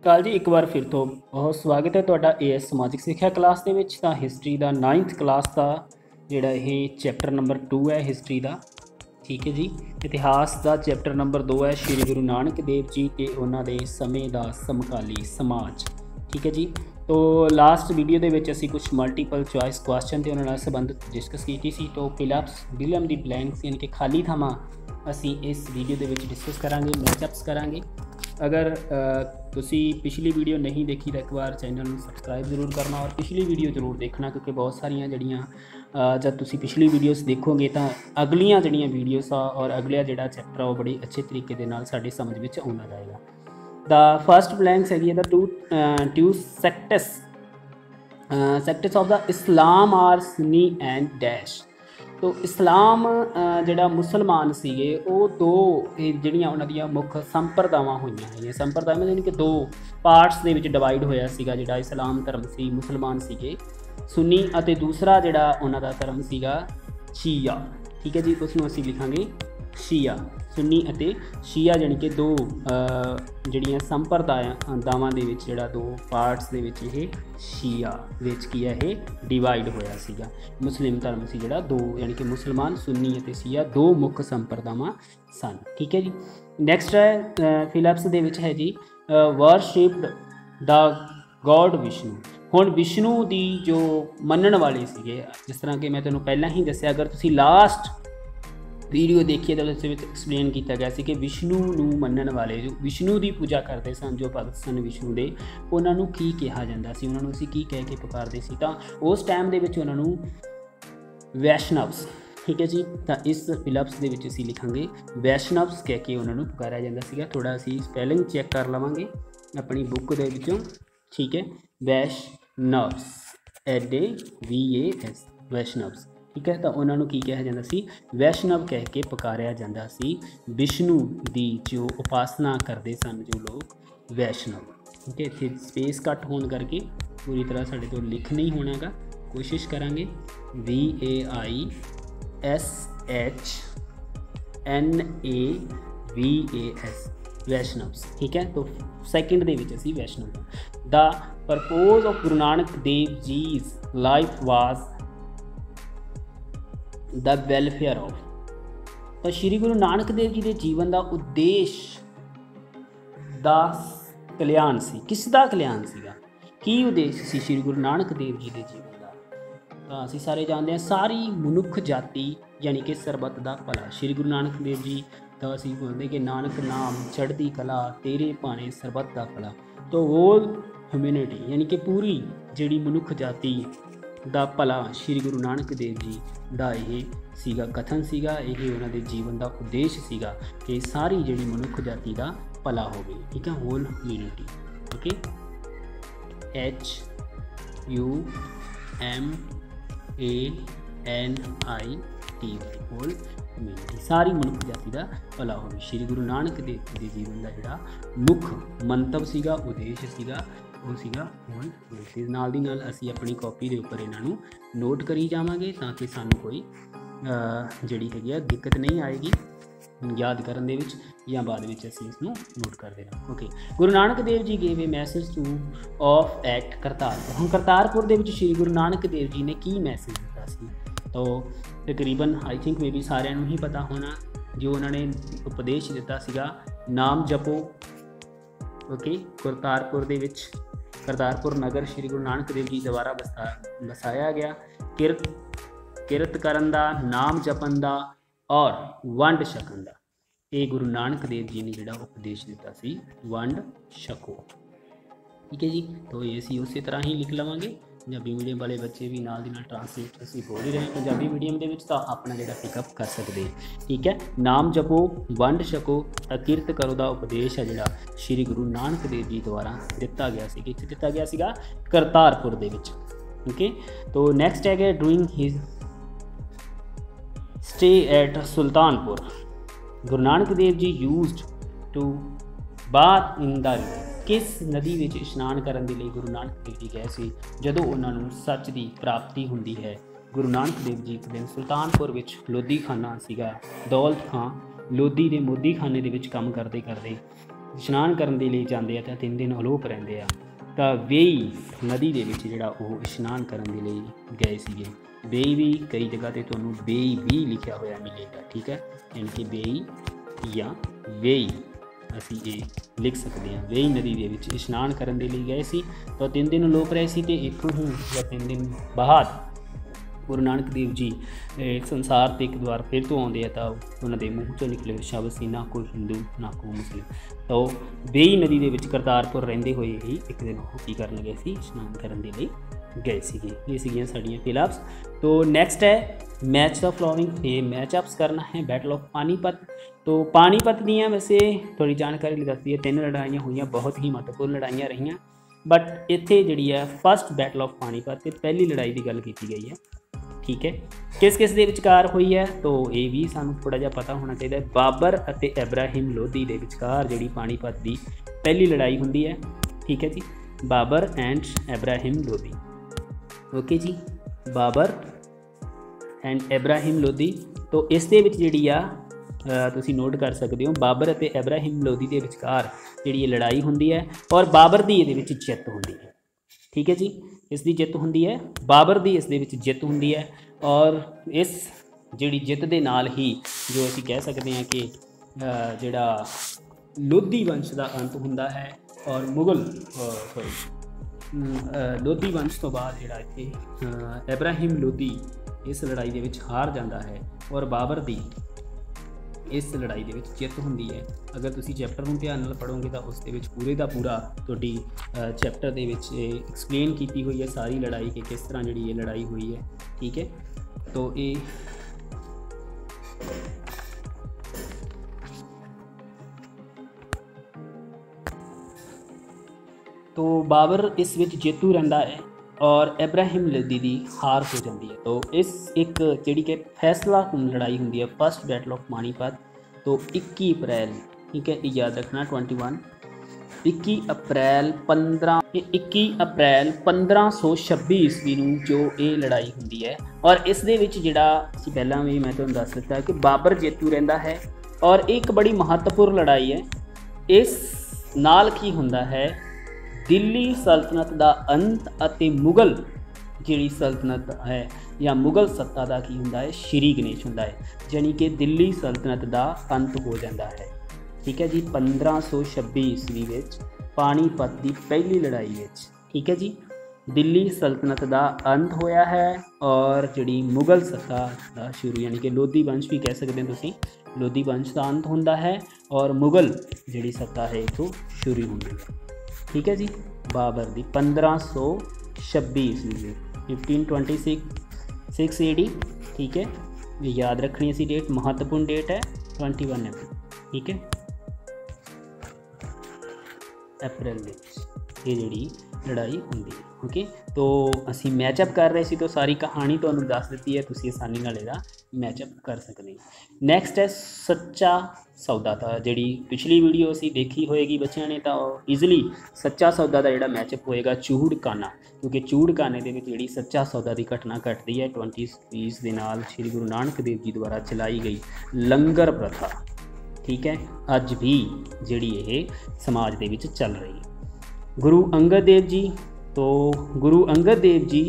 ਕਾਲ ਜੀ ਇੱਕ ਵਾਰ ਫਿਰ ਤੋਂ ਬਹੁਤ ਸਵਾਗਤ ਹੈ ਤੁਹਾਡਾ ਏਐਸ ਸਮਾਜਿਕ ਸਿੱਖਿਆ ਕਲਾਸ ਦੇ ਵਿੱਚ। ਤਾਂ ਹਿਸਟਰੀ ਦਾ 9th ਕਲਾਸ ਦਾ ਜਿਹੜਾ ਇਹ ਚੈਪਟਰ ਨੰਬਰ 2 ਹੈ ਹਿਸਟਰੀ ਦਾ, ਠੀਕ ਹੈ ਜੀ। ਇਤਿਹਾਸ ਦਾ ਚੈਪਟਰ ਨੰਬਰ 2 ਹੈ ਸ਼੍ਰੀ ਗੁਰੂ ਨਾਨਕ ਦੇਵ ਜੀ ਅਤੇ ਉਹਨਾਂ ਦੇ ਸਮੇਂ ਦਾ ਸਮਕਾਲੀ ਸਮਾਜ, ਠੀਕ ਹੈ ਜੀ। ਤੋ ਲਾਸਟ ਵੀਡੀਓ ਦੇ ਵਿੱਚ ਅਸੀਂ ਕੁਛ ਮਲਟੀਪਲ ਚੋਇਸ ਕੁਐਸਚਨ ਅਤੇ ਉਹਨਾਂ ਨਾਲ ਸੰਬੰਧਿਤ ਡਿਸਕਸ ਕੀਤੀ ਸੀ। ਤੋ ਫਿਲਮ ਦੀ ਬਲੈਂਕਸ ਯਾਨੀ ਕਿ ਖਾਲੀ ਥਾਵਾਂ ਅਸੀਂ ਇਸ ਵੀਡੀਓ ਦੇ ਵਿੱਚ ਡਿਸਕਸ ਕਰਾਂਗੇ, ਮੈਚਅਪਸ ਕਰਾਂਗੇ। अगर तुसी पिछली वीडियो नहीं देखी तो एक बार चैनल में सबसक्राइब जरूर करना और पिछली वीडियो जरूर देखना, क्योंकि बहुत सारिया जड़ियाँ जब तुसी पिछली वीडियोस देखोगे तो अगलियाँ जड़ियाँ वीडियोस और अगला जोड़ा चैप्टर है वो बड़ी अच्छे तरीके के नाल साडी समझ में आउंदा जाएगा। द फर्स्ट ब्लैंक्स हैगी the two sects of the Islam are Sunni and dash. तो इस्लाम ਜਿਹੜਾ ਮੁਸਲਮਾਨ ਸੀਗੇ ਉਹ ਦੋ ਜਿਹੜੀਆਂ ਉਹਨਾਂ ਦੀਆਂ ਮੁੱਖ ਸੰਪਰਦਾਵਾਂ ਹੋਈਆਂ ਹੈਗੀਆਂ। ਸੰਪਰਦਾਵਾਂ ਯਾਨੀ ਕਿ ਦੋ ਪਾਰਟਸ ਦੇ ਵਿੱਚ ਡਿਵਾਈਡ ਹੋਇਆ ਸੀਗਾ। ਜਿਹੜਾ ਇਸਲਾਮ ਧਰਮ ਸੀ, ਮੁਸਲਮਾਨ ਸੀਗੇ ਸੁन्नी, ਅਤੇ ਦੂਸਰਾ ਜਿਹੜਾ ਉਹਨਾਂ ਦਾ ਧਰਮ ਸੀਗਾ ਸ਼ੀਆ, ਠੀਕ ਹੈ ਜੀ। ਉਸ ਨੂੰ ਅਸੀਂ ਲਿਖਾਂਗੇ ਸ਼ੀਆ, ਸੁन्नी ਅਤੇ ਸ਼ੀਆ, ਜਾਣੀ ਕਿ ਦੋ ਜਿਹੜੀਆਂ ਸੰਪਰਦਾਵਾਂ ਦੇ ਵਿੱਚ ਜਿਹੜਾ ਦੋ ਪਾਰਟਸ ਦੇ ਵਿੱਚ ਇਹ ਸ਼ੀਆ ਵਿੱਚ ਕੀ ਹੈ ਇਹ ਡਿਵਾਈਡ ਹੋਇਆ ਸੀਗਾ। ਮੁਸਲਿਮ ਧਰਮ ਸੀ ਜਿਹੜਾ ਦੋ, ਯਾਨੀ ਕਿ ਮੁਸਲਮਾਨ ਸੁन्नी ਅਤੇ ਸ਼ੀਆ ਦੋ ਮੁੱਖ ਸੰਪਰਦਾਵਾਂ ਸਨ, ਠੀਕ ਹੈ ਜੀ। ਨੈਕਸਟ ਹੈ ਫਿਲਿਪਸ ਦੇ ਵਿੱਚ ਹੈ ਜੀ ਵਰਸ਼ਿਪਡ ਦਾ ਗੋਡ ਵਿਸ਼ਨੂੰ। ਹੁਣ ਵਿਸ਼ਨੂੰ ਦੀ ਜੋ ਮੰਨਣ ਵਾਲੇ ਸੀਗੇ, ਜਿਸ ਤਰ੍ਹਾਂ ਕਿ ਮੈਂ ਤੁਹਾਨੂੰ ਪਹਿਲਾਂ ਹੀ ਦੱਸਿਆ, ਅਗਰ ਤੁਸੀਂ ਲਾਸਟ ਵੀਡੀਓ ਦੇਖੀਏ ਤਾਂ ਉਸ ਵਿੱਚ ਐਕਸਪਲੇਨ ਕੀਤਾ ਗਿਆ ਸੀ ਕਿ ਵਿਸ਼ਨੂੰ ਨੂੰ ਮੰਨਣ ਵਾਲੇ ਜੋ ਵਿਸ਼ਨੂੰ ਦੀ ਪੂਜਾ ਕਰਦੇ ਸਨ, ਜੋ ਭਗਤ ਸਨ ਵਿਸ਼ਨੂੰ ਦੇ, ਉਹਨਾਂ ਨੂੰ ਕੀ ਕਿਹਾ ਜਾਂਦਾ ਸੀ, ਉਹਨਾਂ ਨੂੰ ਅਸੀਂ ਕੀ ਕਹਿ ਕੇ ਪੁਕਾਰਦੇ ਸੀ। ਤਾਂ ਉਸ ਟਾਈਮ ਦੇ ਵਿੱਚ ਉਹਨਾਂ ਨੂੰ ਵੈਸ਼ਨਵਸ, ਠੀਕ ਹੈ ਜੀ। ਤਾਂ ਇਸ ਫਿਲਿਪਸ ਦੇ ਵਿੱਚ ਅਸੀਂ ਲਿਖਾਂਗੇ ਵੈਸ਼ਨਵਸ ਕਹਿ ਕੇ ਉਹਨਾਂ ਨੂੰ ਪੁਕਾਰਿਆ ਜਾਂਦਾ ਸੀਗਾ। ਥੋੜ੍ਹਾ ਅਸੀਂ ਸਪੈਲਿੰਗ ਚੈੱਕ ਕਰ ਲਵਾਂਗੇ ਆਪਣੀ ਬੁੱਕ ਦੇ ਵਿੱਚੋਂ, ਠੀਕ ਹੈ। ਵੈਸ਼ਨਵਸ, VAS, ਵੈਸ਼ਨਵਸ, ਠੀਕ ਹੈ। ਤਾਂ ਉਹਨਾਂ ਨੂੰ ਕੀ ਕਿਹਾ ਜਾਂਦਾ ਸੀ, ਵੈਸ਼ਨਵ ਕਹਿ ਕੇ ਪੁਕਾਰਿਆ ਜਾਂਦਾ ਸੀ। ਵਿਸ਼ਨੂੰ ਦੀ ਜੋ ਉਪਾਸਨਾ ਕਰਦੇ ਸਨ ਜੋ ਲੋਕ, ਵੈਸ਼ਨਵ, ਠੀਕ ਹੈ। ਇੱਥੇ ਸਪੇਸ ਘੱਟ ਹੋਣ ਕਰਕੇ ਪੂਰੀ ਤਰ੍ਹਾਂ ਸਾਡੇ ਤੋਂ ਲਿਖ ਨਹੀਂ ਹੋਣਾ ਗਾ, ਕੋਸ਼ਿਸ਼ ਕਰਾਂਗੇ। VAISHNAVAS, ਵੈਸ਼ਨਵਸ, ਠੀਕ ਹੈ। ਤਾਂ ਸੈਕਿੰਡ ਦੇ ਵਿੱਚ ਅਸੀਂ Vaishnav. The purpose of Guru Nanak Dev Ji's life was the welfare of. ਤਾਂ ਸ਼੍ਰੀ ਗੁਰੂ ਨਾਨਕ ਦੇਵ ਜੀ ਦੇ ਜੀਵਨ ਦਾ ਉਦੇਸ਼ ਦਾ ਕਲਿਆਣ ਸੀ। ਕਿਸ ਦਾ ਕਲਿਆਣ ਸੀਗਾ, ਕੀ ਉਦੇਸ਼ ਸੀ ਸ਼੍ਰੀ ਗੁਰੂ ਨਾਨਕ ਦੇਵ ਜੀ ਦੇ ਜੀਵਨ ਦਾ? ਤਾਂ ਅਸੀਂ ਸਾਰੇ ਜਾਣਦੇ ਹਾਂ, ਸਾਰੀ ਮਨੁੱਖ ਜਾਤੀ ਯਾਨੀ ਕਿ ਸਰਬੱਤ ਦਾ ਭਲਾ। ਸ਼੍ਰੀ ਗੁਰੂ ਨਾਨਕ ਦੇਵ ਜੀ ਤਾਂ ਅਸੀਂ ਬੋਲਦੇ ਕਿ ਨਾਨਕ ਨਾਮ ਚੜ੍ਹਦੀ ਕਲਾ, ਤੇਰੇ ਭਾਣੇ ਸਰਬੱਤ ਦਾ ਭਲਾ। ਤਾਂ ਹੋਲ ਹਿਊਮੈਨਿਟੀ ਯਾਨੀ ਕਿ ਪੂਰੀ ਜਿਹੜੀ ਮਨੁੱਖ ਜਾਤੀ ਦਾ ਭਲਾ ਸ਼੍ਰੀ ਗੁਰੂ ਨਾਨਕ ਦੇਵ ਜੀ ਦਾ ਇਹ ਸੀਗਾ ਕਥਨ ਸੀਗਾ, ਇਹ ਉਹਨਾਂ ਦੇ ਜੀਵਨ ਦਾ ਉਦੇਸ਼ ਸੀਗਾ ਕਿ ਸਾਰੀ ਜਿਹੜੀ ਮਨੁੱਖ ਜਾਤੀ ਦਾ ਭਲਾ ਹੋਵੇ, ਠੀਕ ਹੈ। Whole humanity, okay. HUMANITY, whole humanity, ਸਾਰੀ ਮਨੁੱਖ ਜਾਤੀ ਦਾ ਭਲਾ ਹੋਵੇ। ਸ਼੍ਰੀ ਗੁਰੂ ਨਾਨਕ ਦੇਵ ਜੀ ਦੇ ਜੀਵਨ ਦਾ ਜਿਹੜਾ ਮੁੱਖ ਮੰਤਵ ਸੀਗਾ, ਉਦੇਸ਼ ਸੀਗਾ, ਉਹ ਸੀਗਾ ਹੋਲ ਹਿਊਮੈਨਿਟੀ। ਨਾਲ ਦੀ ਨਾਲ ਅਸੀਂ ਆਪਣੀ ਕਾਪੀ ਦੇ ਉੱਪਰ ਇਹਨਾਂ ਨੂੰ ਨੋਟ ਕਰੀ ਜਾਵਾਂਗੇ ਤਾਂ ਕਿ ਸਾਨੂੰ ਕੋਈ ਜਿਹੜੀ ਹੈਗੀ ਆ ਦਿੱਕਤ ਨਹੀਂ ਆਏਗੀ ਯਾਦ ਕਰਨ ਦੇ ਵਿੱਚ, ਜਾਂ ਬਾਅਦ ਵਿੱਚ ਅਸੀਂ ਇਸ ਨੂੰ ਨੋਟ ਕਰ ਦੇਣਾ, okay. Guru Nanak Dev ji gave a message to of at Kartarpur. ਹੁਣ ਕਰਤਾਰਪੁਰ ਦੇ ਵਿੱਚ ਸ਼੍ਰੀ ਗੁਰੂ ਨਾਨਕ ਦੇਵ ਜੀ ਨੇ ਕੀ ਮੈਸੇਜ ਦਿੱਤਾ ਸੀ? ਤਾਂ ਤਕਰੀਬਨ ਆਈ ਥਿੰਕ ਮੇਬੀ ਸਾਰਿਆਂ ਨੂੰ ਹੀ ਪਤਾ ਹੋਣਾ, ਜੋ ਉਹਨਾਂ ਨੇ ਉਪਦੇਸ਼ ਦਿੱਤਾ ਸੀਗਾ, ਨਾਮ ਜਪੋ, ਓਕੇ। ਕਰਤਾਰਪੁਰ ਦੇ ਵਿੱਚ, ਕਰਤਾਰਪੁਰ ਨਗਰ ਸ਼੍ਰੀ ਗੁਰੂ ਨਾਨਕ ਦੇਵ ਜੀ ਦੁਆਰਾ ਵਸਾਇਆ ਗਿਆ। ਕਿਰਤ ਕਰਨ ਦਾ, ਨਾਮ ਜਪਣ ਦਾ ਔਰ ਵੰਡ ਛਕਣ ਦਾ, ਇਹ ਗੁਰੂ ਨਾਨਕ ਦੇਵ ਜੀ ਨੇ ਜਿਹੜਾ ਉਪਦੇਸ਼ ਦਿੱਤਾ ਸੀ, ਵੰਡ ਛਕੋ, ਠੀਕ ਹੈ ਜੀ। ਤਾਂ ਇਹ ਅਸੀਂ ਉਸੇ ਤਰ੍ਹਾਂ ਹੀ ਲਿਖ ਲਵਾਂਗੇ। ਪੰਜਾਬੀ ਮੀਡੀਅਮ ਵਾਲੇ ਬੱਚੇ ਵੀ ਨਾਲ ਦੀ ਨਾਲ ਟਰਾਂਸਲੇਟ ਅਸੀਂ ਬੋਲ ਹੀ ਰਹੇ ਪੰਜਾਬੀ ਮੀਡੀਅਮ ਦੇ ਵਿੱਚ, ਤਾਂ ਆਪਣਾ ਜਿਹੜਾ ਪਿਕਅਪ ਕਰ ਸਕਦੇ, ਠੀਕ ਹੈ। ਨਾਮ ਜਪੋ, ਵੰਡ ਛਕੋ, ਤਾਂ ਕਿਰਤ ਕਰੋ ਦਾ ਉਪਦੇਸ਼ ਹੈ ਜਿਹੜਾ ਸ਼੍ਰੀ ਗੁਰੂ ਨਾਨਕ ਦੇਵ ਜੀ ਦੁਆਰਾ ਦਿੱਤਾ ਗਿਆ ਸੀ। ਕਿੱਥੇ ਦਿੱਤਾ ਗਿਆ ਸੀਗਾ? ਕਰਤਾਰਪੁਰ ਦੇ ਵਿੱਚ, ਓਕੇ। ਤਾਂ ਨੈਕਸਟ ਹੈਗਾ doing his stay at Sultanpur. Guru Nanak Dev Ji used to bath in the river. ਕਿਸ ਨਦੀ ਵਿੱਚ ਇਸ਼ਨਾਨ ਕਰਨ ਦੇ ਲਈ ਗੁਰੂ ਨਾਨਕ ਦੇਵ ਜੀ ਗਏ ਸੀ ਜਦੋਂ ਉਹਨਾਂ ਨੂੰ ਸੱਚ ਦੀ ਪ੍ਰਾਪਤੀ ਹੁੰਦੀ ਹੈ? ਗੁਰੂ ਨਾਨਕ ਦੇਵ ਜੀ ਇੱਕ ਦਿਨ ਸੁਲਤਾਨਪੁਰ ਵਿੱਚ ਲੋਧੀ ਖਾਨਾ ਸੀਗਾ, ਦੌਲਤ ਖਾਂ ਲੋਧੀ ਦੇ ਮੋਦੀ ਖਾਨੇ ਦੇ ਵਿੱਚ ਕੰਮ ਕਰਦੇ ਕਰਦੇ ਇਸ਼ਨਾਨ ਕਰਨ ਦੇ ਲਈ ਜਾਂਦੇ ਆ ਤਾਂ 3 ਦਿਨ ਅਲੋਪ ਰਹਿੰਦੇ ਆ। ਤਾਂ ਵੇਈ ਨਦੀ ਦੇ ਵਿੱਚ ਜਿਹੜਾ ਉਹ ਇਸ਼ਨਾਨ ਕਰਨ ਦੇ ਲਈ ਗਏ ਸੀਗੇ। ਵੇਈ ਵੀ ਕਈ ਜਗ੍ਹਾ 'ਤੇ ਤੁਹਾਨੂੰ ਵੇਈ ਵੀ ਲਿਖਿਆ ਹੋਇਆ ਮਿਲੇਗਾ, ਠੀਕ ਹੈ, ਯਾਨੀ ਕਿ ਵੇਈ ਜਾਂ ਵੇਈ ਅਸੀਂ ਇਹ ਲਿਖ ਸਕਦੇ ਹਾਂ। ਵੇਈ ਨਦੀ ਦੇ ਵਿੱਚ ਇਸ਼ਨਾਨ ਕਰਨ ਦੇ ਲਈ ਗਏ ਸੀ ਤਾਂ 3 ਦਿਨ ਅਲੋਪ ਰਹੇ ਸੀ, ਅਤੇ ਇੱਥੋਂ ਹੀ ਜਾਂ 3 ਦਿਨ ਬਾਅਦ ਗੁਰੂ ਨਾਨਕ ਦੇਵ ਜੀ ਸੰਸਾਰ 'ਤੇ ਇੱਕ ਵਾਰ ਫਿਰ ਤੋਂ ਆਉਂਦੇ ਆ ਤਾਂ ਉਹਨਾਂ ਦੇ ਮੂੰਹ 'ਚੋਂ ਨਿਕਲੇ ਸ਼ਬਦ ਸੀ, ਨਾ ਕੋਈ ਹਿੰਦੂ ਨਾ ਕੋਈ ਮੁਸਲਿਮ। ਤਾਂ ਉਹ ਵੇਈ ਨਦੀ ਦੇ ਵਿੱਚ ਕਰਤਾਰਪੁਰ ਰਹਿੰਦੇ ਹੋਏ ਹੀ ਇੱਕ ਦਿਨ ਉਹ ਕੀ ਕਰਨ ਗਏ ਸੀ, ਇਸ਼ਨਾਨ ਕਰਨ ਦੇ ਲਈ ਗਏ ਸੀਗੇ। ਇਹ ਸੀਗੀਆਂ ਸਾਡੀਆਂ ਫਿਲਅਪਸ। तो नेक्स्ट है मैच द फ्लोइंग, ये मैचअप्स करना है बैटल ऑफ पानीपत। तो पानीपत दियाँ वैसे थोड़ी जानकारी ली दसदी है, 3 लड़ाइयाँ हुई, बहुत ही महत्वपूर्ण लड़ाइयाँ रही, बट इत्थे जिहड़ी है फस्ट बैटल ऑफ पानीपत ते पहली लड़ाई की गल की गई है, ठीक है। किस किस दे विचकार हुई है तो ये भी सानू थोड़ा जिहा पता होना चाहिए। बाबर अते इब्राहिम लोधी दे विचकार जिहड़ी पानीपत की पहली लड़ाई हुंदी है, ठीक है जी, बाबर एंड इब्राहिम लोधी। ओके जी, बाबर एंड इब्राहिम लोधी। तो इस दे विच जिहड़ी आ तुसी नोट कर सकते हो, बाबर अते इब्राहिम लोधी के विचकार जिहड़ी लड़ाई हुंदी है और बाबर की इहदे विच जित हुंदी है, ठीक है जी, इसकी जित हुंदी है, बाबर की इस दे विच जित हुंदी है। और इस जिहड़ी जित दे नाल ही जो असीं कह सकते हैं कि जिहड़ा लोधी वंश का अंत हुंदा है और मुगल लोधी वंश तो बाद जिहड़ा इत्थे इब्राहिम लोधी इस लड़ाई दे विच हार जाता है और बाबर की इस लड़ाई दे विच जित हुंदी है। अगर तुसी चैप्टर नूं ध्यान नाल पढ़ोगे तो उस दे विच पूरे का पूरा तुहाडी चैप्टर दे विच एक्सप्लेन की हुई है सारी लड़ाई कि किस तरह जिहड़ी ये लड़ाई हुई है, ठीक है। तो ये तो बाबर इस विच जेतू रहिंदा है और इब्राहिम लोधी की हार हो जाती है। तो इस एक जिहड़ी कि फैसला लड़ाई होंगी है फस्ट बैटल ऑफ पानीपत। तो 21 अप्रैल, ठीक है, याद रखना 21 अप्रैल 1526 ईस्वी नूं जो ये लड़ाई होंगी है। और इस दे विच जिहड़ा पहलां भी मैं तुहानूं दस दित्ता कि बाबर जेतू रहिंदा है और एक बड़ी महत्वपूर्ण लड़ाई है। इस नाल की हुंदा है दिल्ली सल्तनत का अंत अते मुगल जिहड़ी सल्तनत है या मुगल सत्ता का की हुंदा है श्री गणेश हुंदा है, यानी कि दिल्ली सल्तनत का अंत हो जाता है, ठीक है जी। 1526 ईस्वी विच पानीपत की पहली लड़ाई विच, ठीक है जी, दिल्ली सल्तनत का अंत होया है और जिहड़ी मुगल सत्ता का शुरू यानी कि लोधी वंश भी कह सकते हैं तुसीं, लोधी वंश का अंत होंदा है और मुगल जिहड़ी सत्ता है इथों शुरू होंदी है, ठीक है जी। बाबर की 1526 ईस्वी 1526 AD, ठीक है, याद रखनी सी डेट, महत्वपूर्ण डेट है 21 अप्रैल, ठीक है, अप्रैल में ये जिहड़ी लड़ाई होंदी है। ओके, तो असी मैचअप कर रहे सी तो सारी कहानी तो दस दी है, तुसीं आसानी नाल इहदा मैचअप कर सकते हैं। नैक्सट है सच्चा सौदा। था जिहड़ी पिछली वीडियो असी देखी होएगी बच्चों ने तो ईजिली सच्चा सौदा का जिहड़ा मैचअप होएगा चूड़काना, क्योंकि चूड़काने दे विच जिहड़ी सच्चा सौदा की घटना घटती है 2020 के नाल श्री गुरु नानक देव जी द्वारा चलाई गई लंगर प्रथा, ठीक है, अज भी जिहड़ी ये समाज दे विच चल रही है। गुरु अंगद देव जी, तो गुरु अंगद देव जी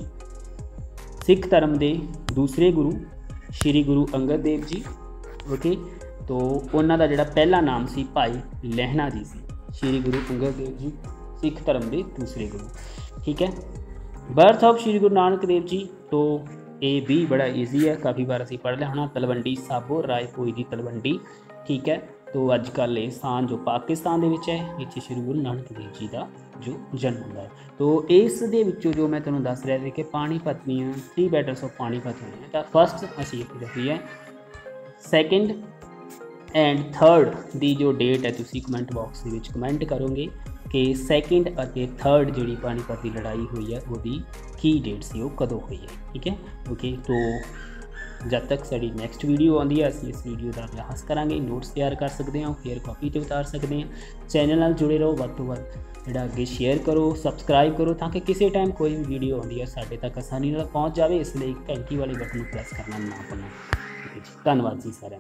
सिख धर्म के दूसरे गुरु श्री गुरु अंगद देव जी। ओके, तो उन्हों का जोड़ा पहला नाम सी भाई लहना जी सी। श्री गुरु अंगद देव जी सिख धर्म के दूसरे गुरु, ठीक है। बर्थ ऑफ श्री गुरु नानक देव जी, तो ये भी बड़ा ईजी है, काफ़ी बार असीं पढ़ लिया होना, तलवंडी साबो रायभोई की तलवंडी, ठीक है। तो अजकल ये स्थान जो पाकिस्तान दे विच है, इत्थे श्री गुरु नानक देव जी का जो जन्म होंदा है। तो इस दे विचों जो मैं तुहानूं दस रहा था कि पानीपत दीयां 3 बैटल्स ऑफ पानीपत होई है, तो फस्ट असीं इत्थे लिखी है, सैकेंड एंड थर्ड की जो डेट है तुसीं कमेंट बॉक्स के विच कमेंट करोगे कि सैकेंड और थर्ड जिहड़ी पानीपत की लड़ाई हुई है वो की डेट से वो कदों हुई है, ठीक है। ओके, तो जब तक साड़ी नैक्सट वीडियो आती है असीं इस वीडियो का अभ्यास करांगे, नोट्स तैयार कर सकते हैं, फिर कॉपी ते उतार सकते हैं। चैनल नाल जुड़े रहो, वध तो वध जिहड़ा अगे शेयर करो, सबसक्राइब करो, ताकि किसी टाइम कोई भी वीडियो आती है साढ़े तक आसानी नाल पहुँच जाए। इसलिए घंटी वाले बटन प्रेस करना ना भुल्लना। धन्यवाद जी सारे।